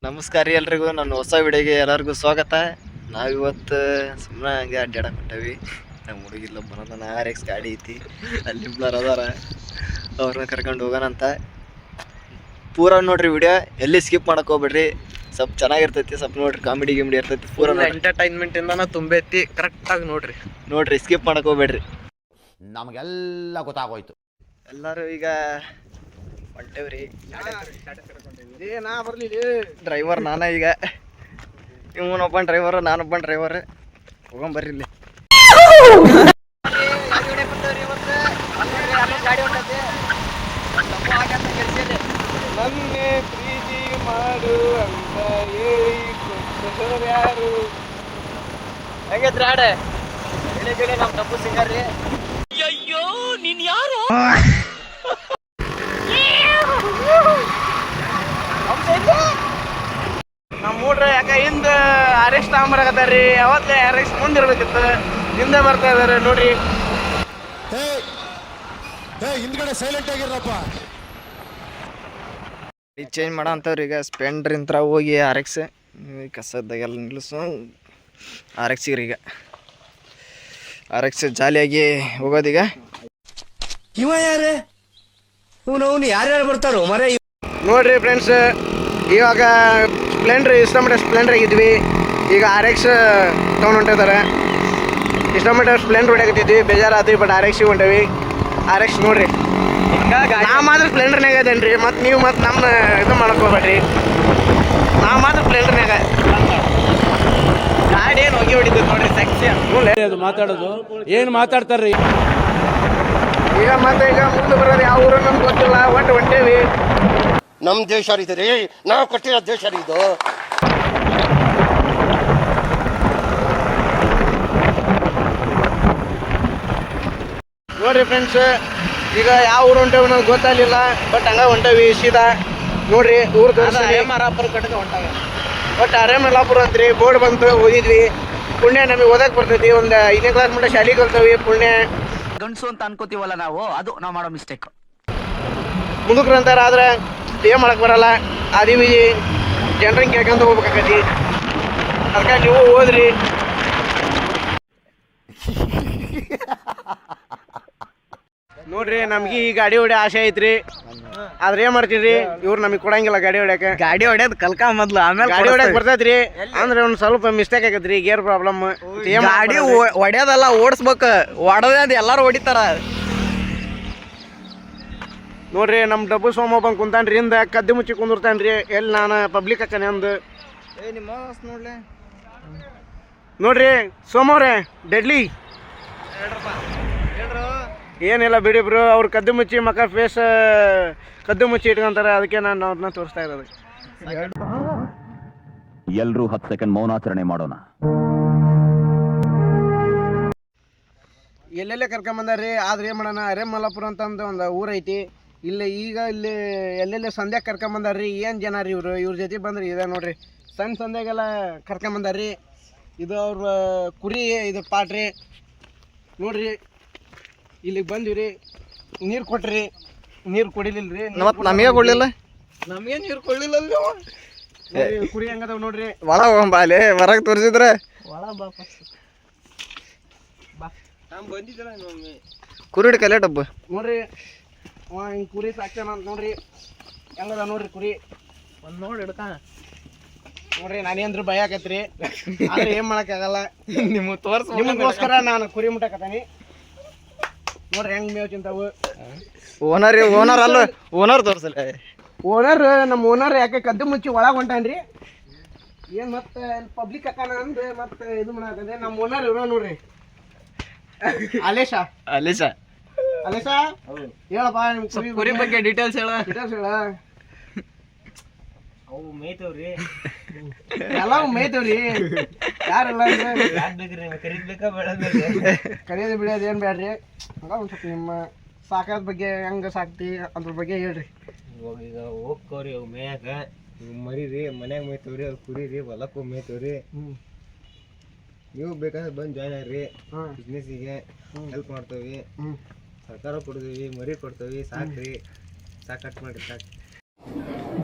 ನಮಸ್ಕಾರ ರೀ ಎಲ್ರಿಗೂ ನನ್ನ ಹೊಸ ವಿಡಿಯೋಗೆ ಎಲ್ಲರಿಗೂ ಸ್ವಾಗತ. ನಾವಿವತ್ತು ಸುಮ್ಮನೆ ಹಂಗೆ ಅಡ್ಡಾಡಕ್ಕೆ ಹೊಂಟೇವಿ. ನಮ್ಮ ಹುಡುಗಿಲ್ಲ ಬರೋದನ RX ಗಾಡಿ ಐತಿ, ಅಲ್ಲಿ ಇಬ್ಬರು ಅದಾರ, ಅವ್ರನ್ನ ಕರ್ಕೊಂಡು ಹೋಗೋಣಂತ. ಪೂರ ನೋಡ್ರಿ ವಿಡಿಯೋ, ಎಲ್ಲಿ ಸ್ಕಿಪ್ ಮಾಡಕ್ಕೆ ಹೋಗ್ಬೇಡ್ರಿ. ಸ್ವಲ್ಪ ಚೆನ್ನಾಗಿರ್ತೈತಿ, ಸ್ವಲ್ಪ ನೋಡ್ರಿ, ಕಾಮಿಡಿ ಗಿಮಿಡಿ ಇರ್ತೈತಿ, ಪೂರ ಎಂಟರ್ಟೈನ್ಮೆಂಟಿಂದ ತುಂಬೈತಿ. ಕರೆಕ್ಟಾಗಿ ನೋಡ್ರಿ, ಸ್ಕಿಪ್ ಮಾಡಕ್ಕೆ ಹೋಗ್ಬೇಡ್ರಿ. ನಮಗೆಲ್ಲ ಗೊತ್ತಾಗೋಯ್ತು. ಎಲ್ಲರೂ ಈಗ ಹೊಂಟೇವ್ರಿ. ನಾ ಬರ್ಲಿ ಡ್ರೈವರ್ ನಾನ, ಈಗ ಇವನೊಬ್ಬ ಡ್ರೈವರ್, ನಾನೊಬ್ಬ ಡ್ರೈವರ್. ಹೋಗೊಂಬರ್ರಿ ಇಲ್ಲಿ. ನನ್ನೇ ಪ್ರೀತಿ ಮಾಡು ಅಂತ ಹೇಳಿ ಯಾರು ಹೆಂಗೈತ್ರಿ ಹಾಡ? ಹೇಳಿ ನಮ್ಮ ಡಬ್ಬು ಸಿಂಗರ್ ರೀ. ಅಯ್ಯೋ ನೀನ್ ಯಾರು? ನಮ್ಮ ಮೂಡ್ರೆ ಯಾಕೆ ಹಿಂದೆ RX ತಗೊಂಬರಕತ್ತಾರ್ರಿ. ಯಾವತ್ತೇ RX ಮುಂದಿರ್ಬೇಕಿತ್ತು, ಹಿಂದೆ ಬರ್ತಾ ಇದಾರೆ ನೋಡ್ರಿ. ಹಿಂದ್ಗಡೆ ಸೈಲೆಂಟ್ ಆಗಿರಪ್ಪ. ಚೇಂಜ್ ಮಾಡೋ ಅಂತವ್ರಿ. ಈಗ ಸ್ಪೆಂಡ್ರಿಂತ್ರ ಹೋಗಿ RX ಕಸದಾಗೆಲ್ಲ ನಿಲ್ಲಿಸು RXಗ್ರಿ. ಈಗ RX ಜಾಲಿಯಾಗಿ ಹೋಗೋದೀಗ. ಇವ ಯಾರೇ ಅವ್ನು ಯಾರ್ಯಾರು ಬರ್ತಾರೋ ಮರ. ನೋಡ್ರಿ ಫ್ರೆಂಡ್ಸ್, ಇವಾಗ ಸ್ಪ್ಲೆಂಡ್ರ್ ಆಗಿದ್ವಿ. ಈಗ RX ತೊಗೊಂಡು ಹೊಂಟಿದ್ದಾರೆ. ಸ್ಪ್ಲೆಂಡ್ರ್ ಹೊಡ್ಯಾಕತ್ತಿದ್ವಿ, ಬೇಜಾರಾದ್ವಿ. ಬಟ್ RX ಹೊಂಟೇವಿ. RX ನೋಡ್ರಿ, ನಾ ಮಾತ್ರ ಸ್ಪ್ಲೆಂಡ್ರ್ನಾಗ ಅದೇನ್ರಿ. ಮತ್ತು ನೀವು ಮತ್ತು ನಮ್ಮ ಇದು ಮಾಡಕ್ ಹೋಗ್ಬೇಡ್ರಿ. ನಾ ಮಾತ್ರ ಸ್ಪ್ಲೆಂಡ್ರ್ನಾಗ ಗಾಡಿ ಏನು ಹೋಗಿ ಹೊಡಿತೀವಿ ನೋಡ್ರಿ. ಸೆಕ್ಷನ್ ಮಾತಾಡೋದು ಏನ್ ಮಾತಾಡ್ತಾರ್ರಿ? ಈಗ ಮುಂದೆ ಬರೋದು ಯಾವ ಊರು ನಮ್ಗೆ ಗೊತ್ತಿಲ್ಲ. ಒಟ್ಟು ಹೊಂಟೇವಿ. ನಮ್ ದೇಶ ಇದೆ ರೀ, ನಾವು ಕಟ್ಟಿರೋ ದೇಶ ರೀ ಇದು. ನೋಡ್ರಿ ಫ್ರೆಂಡ್ಸ್, ಈಗ ಯಾವ ಊರು ಹೊಂಟೇವಿ ಅನ್ನೋದು ಗೊತ್ತಾಗಲಿಲ್ಲ. ಬಟ್ ಹಂಗ ಹೊಂಟೇವಿ ಸೀದಾ. ನೋಡ್ರಿ ಊರು ಬಟ್ ಅರೇಮಲ್ಲಾಪುರ ಅಂತ್ರಿ. ಬೋರ್ಡ್ ಬಂತು, ಓದಿದ್ವಿ. ಪುಣ್ಯ ನಮಗೆ ಓದಕ್ ಬರ್ತೈತಿ. ಒಂದು 5ನೇ ಕ್ಲಾಸ್ ಮಟ್ಟ ಶಾಲೆ ಕಲ್ತೇವಿ. ಪುಣ್ಯ ಗಂಡಸು ಅಂತ ಅನ್ಕೋತೀವಲ್ಲ ನಾವು, ಅದು ನಾವು ಮಾಡೋ ಮಿಸ್ಟೇಕ್. ಮುದುಕ್ರು ಅಂತಾರ, ಆದ್ರೆ ಏನ್ ಮಾಡಕ್ ಬರಲ್ಲ. ಅದೀವಿ ಜನರಂಗೆ ಕೇಳ್ಕೊಂತ ಹೋಗ್ಬೇಕಾಕತಿ. ಅದಕ್ಕೆ ನೀವು ಓದ್ರಿ. ನೋಡ್ರಿ, ನಮ್ಗೆ ಈ ಗಾಡಿ ಹೊಡೆ ಆಸೆ ಐತ್ರಿ. ಆದ್ರೆ ಏನ್ ಮಾಡ್ತೀರಿ, ಇವ್ರು ನಮಗೆ ಕೊಡಂಗಿಲ್ಲ ಗಾಡಿ ಹೊಡ್ಯಾಕ. ಗಾಡಿ ಹೊಡ್ಯೋದು ಕಲ್ಕ ಮೊದ್ಲು, ಆಮೇಲೆ ಗಾಡಿ ಹೊಡ್ಯಾಕ ಬರ್ತೈತ್ರಿ. ಅಂದ್ರೆ ಒಂದ್ ಸ್ವಲ್ಪ ಮಿಸ್ಟೇಕ್ ಆಗೈತ್ರಿ, ಗೇರ್ ಪ್ರಾಬ್ಲಮ್. ಗಾಡಿ ಹೊಡ್ಯೋದಲ್ಲ, ಓಡಿಸ್ಬೇಕು. ಹೊಡೆದ ಎಲ್ಲಾರು ಹೊಡಿತಾರ. ನೋಡ್ರಿ, ನಮ್ ಡಬ್ಬು ಸೋಮೊಬ್ಬ ಕುಂತಾನ್ರಿ ಹಿಂದ, ಕದ್ದಿ ಮುಚ್ಚಿ ಕುಂದಿರ್ತಾನ್ರಿ. ಎಲ್ಲಿ ನಾನು ಪಬ್ಲಿಕ್ ಹಾಕನೆ ಅಂದು. ನೋಡ್ರಿ ಸೋಮವ್ರೆ, ಡೆಡ್ಲಿ ಏನಿಲ್ಲ ಬಿಡಿ ಬ್ರೋ. ಅವ್ರು ಕದ್ದು ಮುಚ್ಚಿ ಮಕ್ಕ ಫೇಸ್ ಕದ್ದು ಮುಚ್ಚಿ ಇಟ್ಕೊಂತಾರೆ. ಅದಕ್ಕೆ ನಾನು ಅವ್ರನ್ನ ತೋರಿಸ್ತಾ ಇರೋದು. ಎಲ್ರೂ 10 ಸೆಕೆಂಡ್ ಮೌನಾಚರಣೆ ಮಾಡೋಣ. ಎಲ್ಲೆಲ್ಲೇ ಕರ್ಕೊಂಬಂದಾರ್ರಿ. ಆದ್ರೆ ಏನ್ ಮಾಡೋಣ, ಅರೇಮಲ್ಲಾಪುರ ಅಂತಂದು ಒಂದು ಊರು ಐತಿ. ಇಲ್ಲಿ ಎಲ್ಲೆಲ್ಲೇ ಸಂಧ್ಯಾಗ ಕರ್ಕೊಂಬಂದಾರ್ರಿ. ಏನು ಜನ ರೀ ಇವ್ರ ಜೊತೆ ಬಂದ್ರಿ. ಇದೆ ನೋಡ್ರಿ, ಸಣ್ಣ ಸಂಧ್ಯಾಗೆಲ್ಲ ಕರ್ಕೊಂಬಂದಾರ್ರಿ. ಇದು ಅವ್ರ ಕುರಿ, ಇದು ಪಾಟ್ರಿ. ನೋಡ್ರಿ, ಇಲ್ಲಿಗೆ ಬಂದಿವ್ರಿ. ನೀರು ಕೊಟ್ರಿ, ನೀರು ಕುಡಿಲಿಲ್ರಿ. ನಮಗೆ ಕೊಡ್ಲಿಲ್ಲ, ನಮಗೆ ನೀರು ಕೊಡ್ಲಿಲ್ಲ. ಕುರಿ ಹೆಂಗದವ್ ನೋಡ್ರಿ. ಒಳ ಹೋಗಂಬಾಲೆ ಹೊರಗೆ ತೋರಿಸಿದ್ರೆ ಕುರಿ ಕಲೆ ಡಬ್ಬ. ನೋಡ್ರಿ, ಹಿಂಗೆ ಕುರಿ ಸಾಕ್ತಾನ ಅಂತ ನೋಡ್ರಿ. ಹೆಂಗದ ನೋಡ್ರಿ ಕುರಿ. ಒಂದು ನೋಡಿ ಹಿಡ್ಕ ನೋಡ್ರಿ, ನಾನೇನ್ರಿ ಭಯ ಆಕತ್ರಿ. ಆದ್ರೆ ಏನ್ ಮಾಡಕ್ಕಾಗಲ್ಲ. ನಿಮಗೋಸ್ಕರ ನಾನು ಕುರಿ ಮುಟ್ಟಕತ್ತಾನಿ. ನೋಡ್ರಿ ಹೆಂಗ್ ಮೇವ್ ತಿಂತಾವು. ಓನರ್ ಅಲ್ಲ, ಓನರ್ ತೋರ್ಸಲ್ಲ. ನಮ್ಮ ಓನರ್ ಯಾಕೆ ಕದ್ದು ಮುಚ್ಚಿ ಒಳಗೆ ಹೊಂಟಾನ್ರಿ. ಏನ್ ಮತ್ತೆ ಪಬ್ಲಿಕ್ ಹಾಕಾನ ಅಂದ್ರೆ ಮತ್ತೆ ಇದು ಮಾಡಕಂದ್ರೆ ನಮ್ಮ ಓನರ್ ಇವ್ರ ನೋಡ್ರಿ. ಅಲೇಶ ಹೇಳಪ್ಪ, ನಿಮ್ ಕುರಿ ಬಗ್ಗೆ ಡೀಟೇಲ್ಸ್ ಹೇಳ. ಅವು ಮೇಯ್ತವ್ರಿ, ಎಲ್ಲ ಮೇಯ್ತವ್ರಿ. ಯಾರೆಲ್ಲ ಕರಿಯೋದು ಬಿಡೋದು ಏನ್ ಬ್ಯಾಡ್ರಿ. ಹಂಗ ಒಂದ್ ಸ್ವಲ್ಪ ನಿಮ್ಮ ಸಾಕೋದ್ ಬಗ್ಗೆ, ಹೆಂಗ ಸಾಕ್ತಿ ಅದ್ರ ಬಗ್ಗೆ ಹೇಳ್ರಿ. ಈಗ ಹೋಗ್ಕವ್ರಿ ಅವ್ ಮೇಯಾಕ. ಮರಿರಿ ಮನ್ಯಾಗ ಮೇಯ್ತವ್ರಿ, ಅವ್ರು ಕುರಿರಿ ಹೊಲಕ್ಕೂ ಮೇಯ್ತವ್ರಿ. ನೀವು ಬೇಕಾದ್ರೆ ಬಂದು ಜಾಯ್ನ್ ಆಗ್ರಿ. ಬಿಸ್ನೆಸ್ಸಿಗೆ ಹೆಲ್ಪ್ ಮಾಡ್ತೇವಿ. ಸರ್ಕಾರ ಕೊಡ್ತೀವಿ, ಮರಿ ಕೊಡ್ತೇವಿ. ಸಾಕ್ರಿ, ಸಾಕಟ್ ಮಾಡ್ರಿ, ಸಾಕು.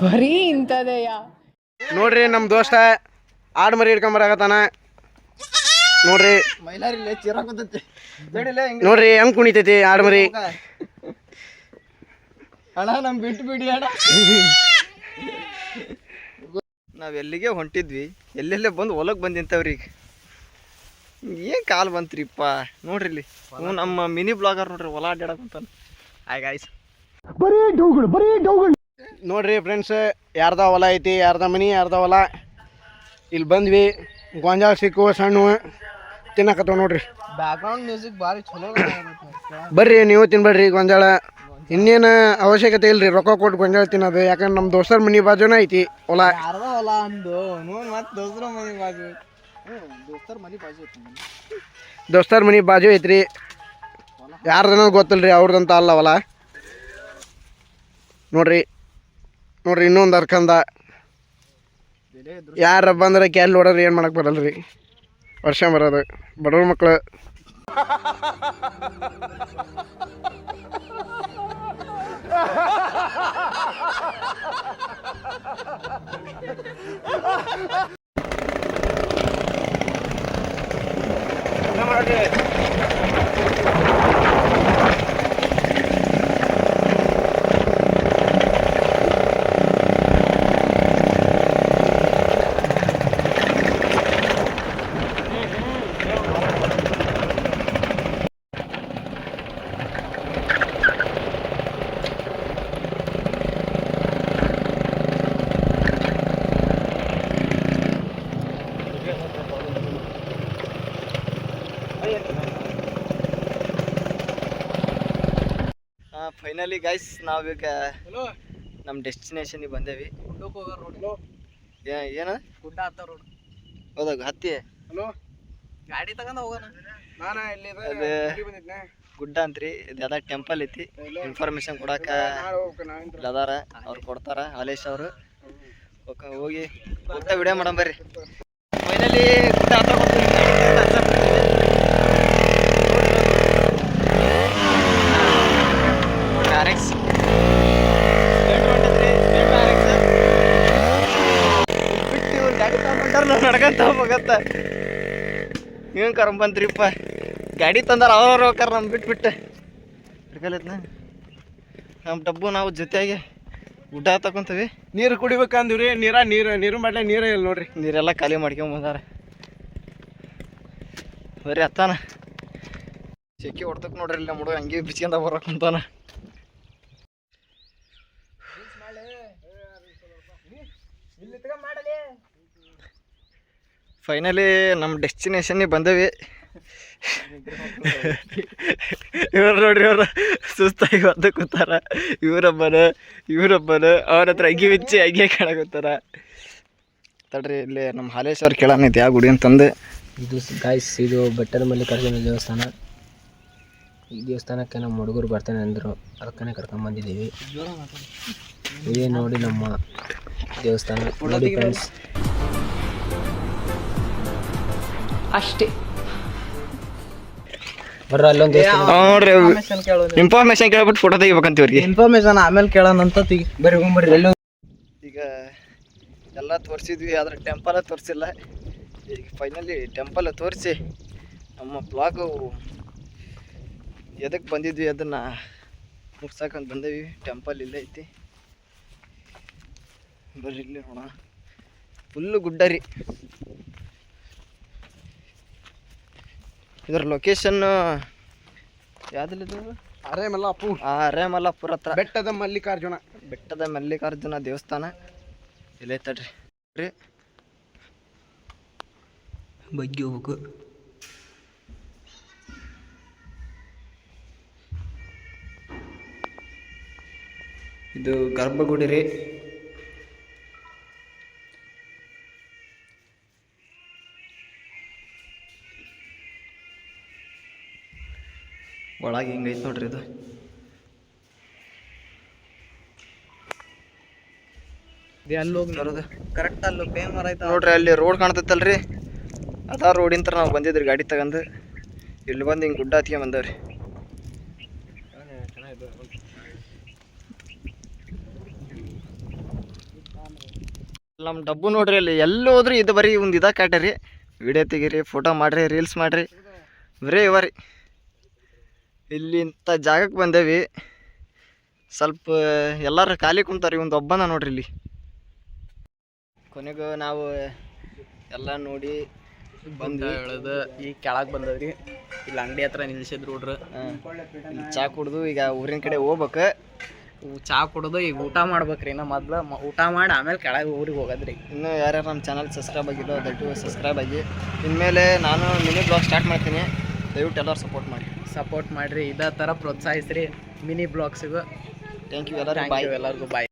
ಬರೀ ಇಂಥದೆಯಾ? ನೋಡ್ರಿ ನಮ್ಮ ದೋಸ್ತ ಆಡು ಮರಿ ಹಿಡ್ಕೊಂಬರಾಗತ್ತಾನ ನೋಡ್ರಿ. ಮೈಲಾರಿಲ್ಲ ಚಿರಾಕತ್ತೈತಿ ನೋಡ್ರಿ ಹೆಂಗ್ ಕುಣಿತೈತಿ ಆಡು ಮರಿ. ಅಣ್ಣ ನಮ್ ಬಿಟ್ಟು ಬಿಡಿ ಅಣ್ಣ. ನಾವ್ ಎಲ್ಲಿಗೆ ಹೊಂಟಿದ್ವಿ, ಎಲ್ಲೆಲ್ಲೇ ಬಂದು ಹೊಲಕ್ಕೆ ಬಂದು ನಿಂತವ್ರಿ. ಈಗ ಏನ್ ಕಾಲ್ ಬಂತ್ರಿಪ್ಪ ನೋಡ್ರಿ ಇಲ್ಲಿ. ನಮ್ಮ ಮಿನಿ ಬ್ಲಾಗರ್ ನೋಡ್ರಿ ಹೊಲ ಅಡ್ಡಾಡಕಂತಾನ. Hi guys. ನೋಡ್ರಿ ಫ್ರೆಂಡ್ಸ್, ಯಾರ್ದ ಹೊಲ ಐತಿ, ಯಾರ್ದ ಮನಿ, ಯಾರ್ದ ಹೊಲ. ಇಲ್ಲಿ ಬಂದ್ವಿ, ಗೊಂಜಾಳ ಸಿಕ್ಕು ಸಣ್ಣ ತಿನ್ನಕತ್ತವ ನೋಡ್ರಿ. ಬ್ಯಾಕ್ಗ್ರೌಂಡ್ ಮ್ಯೂಸಿಕ್ ಭಾರಿ ಚಲೋ. ಬರ್ರಿ ನೀವು ತಿನ್ಬೇಡ್ರಿ ಗೊಂಜಾಳ. ಇನ್ನೇನು ಅವಶ್ಯಕತೆ ಇಲ್ರಿ ರೊಕ್ಕ ಕೊಟ್ಟು ಗೊಂಜಾಳ ತಿನ್ನೋದು. ಯಾಕಂದ್ರೆ ನಮ್ಮ ದೋಸ್ತರ ಮನಿ ಬಾಜುನ ಐತಿ ಹೊಲ. ಯಾರ್ದ ಹೊಲ ಅಂದು ಮತ್ತೆ ದೋಸ್ತರ ಮನೆ ಬಾಜು. ದೋಸ್ತರ ಮನೆ ಬಾಜು ಐತಿ. ದೋಸ್ತರ ಮನಿ ಬಾಜು ಐತ್ರಿ. ಯಾರ್ದನ ಗೊತ್ತಿಲ್ರಿ, ಅವ್ರದಂತ ಅಲ್ಲ ಹೊಲ. ನೋಡ್ರಿ ನೋಡ್ರಿ ಇನ್ನೊಂದು ಅರ್ಕಂದ. ಯಾರ ಬಂದ್ರೆ ಕ್ಯಾಲ್ ಹೊಡೋರು ಏನು ಮಾಡಕ್ಕೆ ಬರಲ್ರಿ. ವರ್ಷ ಬರೋದು ಬಡವ್ರ ಮಕ್ಕಳು. ಫೈನಲಿ ಗೈಸ್ ನಾವೀಗ ನಮ್ಮ ಡೆಸ್ಟಿನೇಷನ್ಗೆ ಬಂದೇವಿ. ಏನ ಗುಡ್ಡ ಹತ್ತ ರೋಡ್. ಹೌದಾಗ ಹತ್ತಿ ಹಲೋ ಗಾಡಿ ತಗೊಂಡ ಹೋಗೋಣ. ನಾನು ಇಲ್ಲಿ ಬಂದಿದ್ದೆ ಗುಡ್ಡ ಅಂತ್ರಿ. ಇದು ಯಾವ್ದ ಟೆಂಪಲ್ ಐತಿ. ಇನ್ಫಾರ್ಮೇಶನ್ ಕೊಡಾಕ ಅದಾರ, ಅವ್ರು ಕೊಡ್ತಾರ ಹಾಲೇಶ್ ಅವರು. ಹೋಗಿ ಹೋಗ್ತಾ ವಿಡಿಯೋ ಮಾಡಮ್ ಬರ್ರಿ. ಫೈನಲಿ ಗುಡ್ಡ ಹತ್ತ ನಡ್ಕಂತ ಹೋಗತ್ತ. ಏನು ಕರ್ಮ ಬಂತ್ರಿಪ್ಪ, ಗಾಡಿ ತಂದಾರ ಅವ್ರವ್ರು ಹೋಗಾರ ನಮ್ ಬಿಟ್ಬಿಟ್ಟು ಹಿಡ್ಕಲತ್ನ. ನಮ್ಮ ಡಬ್ಬು ನಾವು ಜೊತೆಯಾಗಿ ಊಟ ತಗೊಂತೀವಿ. ನೀರು ಕುಡಿಬೇಕಂದಿವ್ರಿ. ನೀರು ಮಾಡ್ಲೆ ನೀರೇ ಇಲ್ಲ ನೋಡ್ರಿ. ನೀರೆಲ್ಲ ಖಾಲಿ ಮಾಡ್ಕೊಂಬಂದಾರ. ಬರ್ರಿ ಅತ್ತಾನ ಚೆಕ್ಕಿ ಹೊಡ್ತಕ್ ನೋಡ್ರಿ. ಇಲ್ಲ ಹುಡುಗ ಹಂಗೆ ಬಿಚ್ಕೊಂಡ ಬರಕ್ ಕುಂತಾನ. ಫೈನಲಿ ನಮ್ಮ ಡೆಸ್ಟಿನೇಷನ್ಗೆ ಬಂದೇವಿ. ಇವ್ರು ನೋಡ್ರಿ, ಅವ್ರು ಸುಸ್ತಾಗಿ ಹೊತ್ತು ಕೂತಾರ. ಇವ್ರೊಬ್ಬನ ಅವ್ರ ಹತ್ರ ಅಗ್ಗಿ ಬಿಚ್ಚಿ ಅಗ್ಗಿ ಕಾಣಕತ್ತಾರ. ತಡ್ರಿ ಇಲ್ಲಿ ನಮ್ಮ ಹಾಲೇಶ್ ಅವ್ರು ಕೇಳೋಣೈತಿ ಯಾವ ಗುಡಿ ಅಂತಂದು. ಇದು ಗಾಯ್ಸ್, ಇದು ಬೆಟ್ಟದ ಮಲ್ಲಿಕಾರ್ಜುನ ದೇವಸ್ಥಾನ. ಈ ದೇವಸ್ಥಾನಕ್ಕೆ ನಮ್ಮ ಹುಡುಗರು ಬರ್ತಾನೆ ಅಂದರು, ಅದಕ್ಕೇ ಕರ್ಕೊಂಬಂದಿದ್ದೀವಿ. ಇದೇ ನೋಡಿ ನಮ್ಮ ದೇವಸ್ಥಾನ. ನೋಡಿ ಫ್ರೆಂಡ್ಸ್, ಅಷ್ಟೇ. ಬರ್ರ ಅಲ್ಲೊಂದು ನೋಡ್ರಿ ಇನ್ಫಾರ್ಮೇಶನ್ ಕೇಳ್ಬಿಟ್ಟು ಫೋಟೋ ತೆಗಿಬೇಕಂತ ಇವ್ರಿಗೆ. ಇನ್ಫಾರ್ಮೇಶನ್ ಆಮೇಲೆ ಕೇಳೋಣ ಅಂತ ಬರ್ರಿ ಹೋಗ್ಬರ್ರಿ. ಎಲ್ಲೋ ಈಗ ಎಲ್ಲ ತೋರಿಸಿದ್ವಿ, ಆದ್ರೆ ಟೆಂಪಲ್ ತೋರಿಸಿಲ್ಲ. ಈಗ ಫೈನಲಿ ಟೆಂಪಲ್ ತೋರಿಸಿ ನಮ್ಮ ಬ್ಲಾಗು ಎದಕ್ಕೆ ಬಂದಿದ್ವಿ ಅದನ್ನು ಮುಗ್ಸಕ್ಕಂತ ಬಂದೇವಿ. ಟೆಂಪಲ್ ಇಲ್ಲೇ ಐತಿ, ಬರ್ರಿ ಇಲ್ಲಿ ನೋಡೋಣ. ಫುಲ್ಲು ಗುಡ್ಡ ರೀ. ಇದರ ಲೊಕೇಶನ್ ಯಾವ್ದಿಲ್ಲಿದ್ದು? ಅರೇಮಲ್ಲಾಪುರ ಹತ್ರ ಬೆಟ್ಟದ ಮಲ್ಲಿಕಾರ್ಜುನ ದೇವಸ್ಥಾನ ಇಲ್ಲೇ ತಡ್ರಿ ರೀ. ಬಗ್ಗೆ ಹೋಗು. ಇದು ಗರ್ಭಗುಡಿ ರೀ. ಒಳಗೆ ಹಿಂಗೈತೆ ನೋಡ್ರಿ ಇದು. ಅಲ್ಲಿ ಹೋಗಿ ಬರೋದು ಕರೆಕ್ಟ್. ಅಲ್ಲಿ ಬೇನ್ ಮರ ಐತೆ ನೋಡ್ರಿ, ಅಲ್ಲಿ ರೋಡ್ ಕಾಣ್ತೈತಲ್ರಿ, ಅದ ರೋಡಿಂತ್ರ ನಾವು ಬಂದಿದ್ರಿ ಗಾಡಿ ತಗೊಂಡು. ಇಲ್ಲಿ ಬಂದು ಹಿಂಗೆ ಗುಡ್ಡ ಹತ್ಕೊಂಡ್ ಬಂದವ್ರಿ. ನಮ್ಮ ಡಬ್ಬು ನೋಡ್ರಿ ಅಲ್ಲಿ ಎಲ್ಲಿ ಹೋದ್ರಿ ಇದು ಬರೀ ಒಂದು ಇದ ಕಾಟ್ರಿ ವಿಡಿಯೋ ತೆಗೀರಿ ಫೋಟೋ ಮಾಡಿರಿ ರೀಲ್ಸ್ ಮಾಡಿರಿ ಬರೀ ಇವ ರೀ ಇಲ್ಲಿ ಇಂಥ ಜಾಗಕ್ಕೆ ಬಂದೇವಿ ಸ್ವಲ್ಪ ಎಲ್ಲರೂ ಖಾಲಿ ಕುಂತಾರಿ ಒಂದು ಒಬ್ಬನ ನೋಡ್ರಿ ಇಲ್ಲಿ ಕೊನೆಗೂ ನಾವು ಎಲ್ಲ ನೋಡಿ ಬಂದು ಹೇಳೋದು ಈಗ ಕೆಳಗೆ ಬಂದವ್ರಿ ಇಲ್ಲಿ ಅಂಗಡಿ ಹತ್ರ ನಿಲ್ಸಿದ್ರು ಹುಡ್ರು. ಇಲ್ಲಿ ಚಾ ಕುಡ್ದು ಈಗ ಊರಿನ ಕಡೆ ಹೋಗ್ಬೇಕು. ಚಾ ಕುಡ್ದು ಈಗ ಊಟ ಮಾಡ್ಬೇಕ್ರಿ. ಇನ್ನು ಮೊದ್ಲು ಊಟ ಮಾಡಿ ಆಮೇಲೆ ಕೆಳಗೆ ಊರಿಗೆ ಹೋಗೋದ್ರಿ. ಇನ್ನು ಯಾರ್ಯಾರು ನಮ್ಮ ಚಾನಲ್ ಸಬ್ಸ್ಕ್ರೈಬ್ ಆಗಿಲ್ಲ ದಯವಿಟ್ಟು ಸಬ್ಸ್ಕ್ರೈಬ್ ಆಗಿ. ಇನ್ಮೇಲೆ ನಾನು ಮಿನಿ ಬ್ಲಾಗ್ ಸ್ಟಾರ್ಟ್ ಮಾಡ್ತೀನಿ, ದಯವಿಟ್ಟು ಎಲ್ಲರೂ ಸಪೋರ್ಟ್ ಮಾಡಿರಿ. ಇದೇ ಥರ ಪ್ರೋತ್ಸಾಹಿಸ್ರಿ ಮಿನಿ ಬ್ಲಾಗ್ಸಿಗೂ. ಥ್ಯಾಂಕ್ ಯು ಎಲ್ಲರಿಗೂ ಬಾಯ್. ಎಲ್ಲರಿಗೂ ಬಾಯ್.